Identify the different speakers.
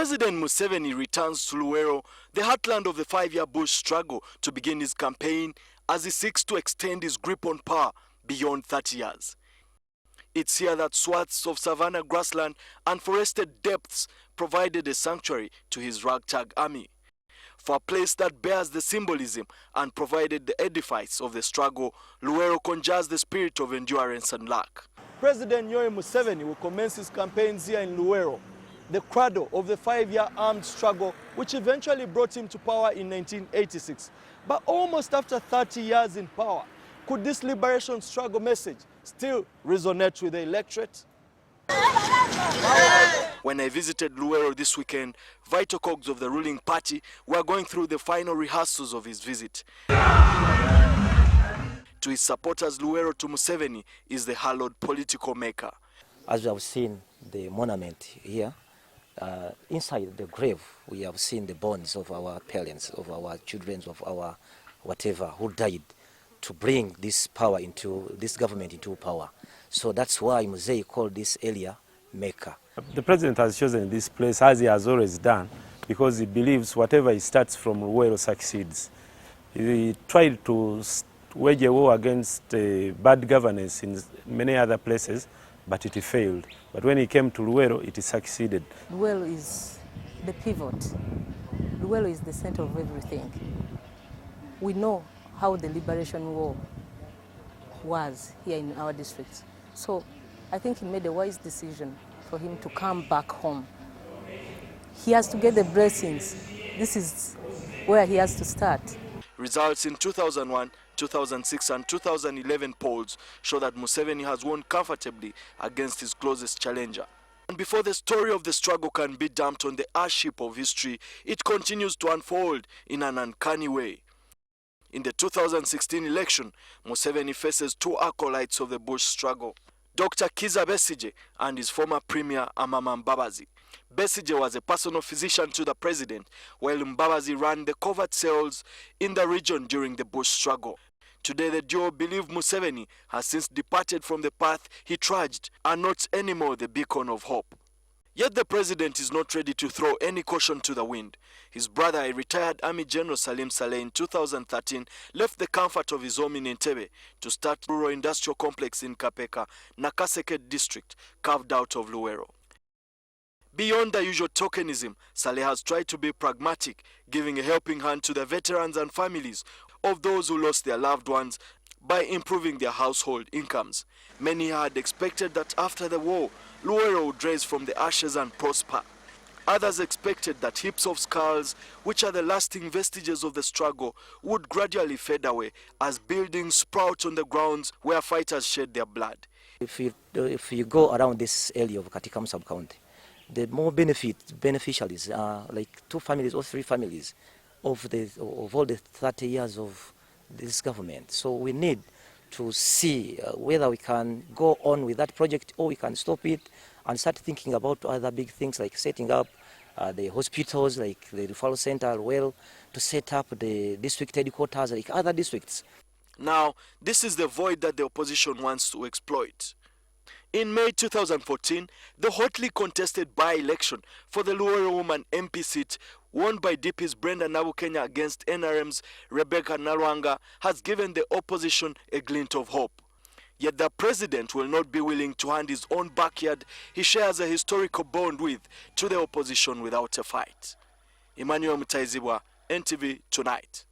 Speaker 1: President Museveni returns to Luweero, the heartland of the five-year bush struggle, to begin his campaign as he seeks to extend his grip on power beyond 30 years. It's here that swaths of savanna grassland and forested depths provided a sanctuary to his ragtag army. For a place that bears the symbolism and provided the edifice of the struggle, Luweero conjures the spirit of endurance and luck. President Museveni will commence his campaigns here in Luweero, the cradle of the five-year armed struggle which eventually brought him to power in 1986. But almost after 30 years in power, could this liberation struggle message still resonate with the electorate? When I visited Luweero this weekend, vital cogs of the ruling party were going through the final rehearsals of his visit. To his supporters, Luweero to Museveni is the hallowed political Mecca.
Speaker 2: As we have seen the monument here, inside the grave, we have seen the bones of our parents, of our children, of our whatever, who died to bring this power into, this government into power. So that's why Museveni called this area Mecca.
Speaker 3: The president has chosen this place, as he has always done, because he believes whatever he starts from, Luweero succeeds. He tried to wage a war against bad governance in many other places, but it failed. But when he came to Luweero, it succeeded.
Speaker 4: Luweero is the pivot. Luweero is the center of everything. We know how the liberation war was here in our district. So I think he made a wise decision for him to come back home. He has to get the blessings. This is where he has to start.
Speaker 1: Results in 2001, 2006 and 2011 polls show that Museveni has won comfortably against his closest challenger. And before the story of the struggle can be dumped on the ash heap of history, it continues to unfold in an uncanny way. In the 2016 election, Museveni faces two acolytes of the bush struggle, Dr. Kizza Besigye and his former premier Amama Mbabazi. Besigye was a personal physician to the president, while Mbabazi ran the covert cells in the region during the bush struggle. Today, the duo believe Museveni has since departed from the path he trudged and not anymore the beacon of hope. Yet the president is not ready to throw any caution to the wind. His brother, a retired Army General Salim Saleh, in 2013 left the comfort of his home in Entebbe to start rural industrial complex in Kapeka, Nakaseke district, carved out of Luweero. Beyond the usual tokenism, Saleh has tried to be pragmatic, giving a helping hand to the veterans and families of those who lost their loved ones by improving their household incomes. Many had expected that after the war, Luweero would rise from the ashes and prosper. Others expected that heaps of skulls, which are the lasting vestiges of the struggle, would gradually fade away as buildings sprout on the grounds where fighters shed their blood.
Speaker 2: If you go around this area of Katikam sub-county, the more beneficiaries are like 2 families or 3 families of all the 30 years of this government. So we need to see whether we can go on with that project or we can stop it and start thinking about other big things like setting up the hospitals, like the referral center, well, to set up the district headquarters like other districts.
Speaker 1: Now, this is the void that the opposition wants to exploit. In May 2014, the hotly contested by-election for the Luweero woman MP seat won by DP's Brenda Nabukenya against NRM's Rebecca Nalwanga has given the opposition a glint of hope. Yet the president will not be willing to hand his own backyard he shares a historical bond with to the opposition without a fight. Emmanuel Mutaizibwa, NTV Tonight.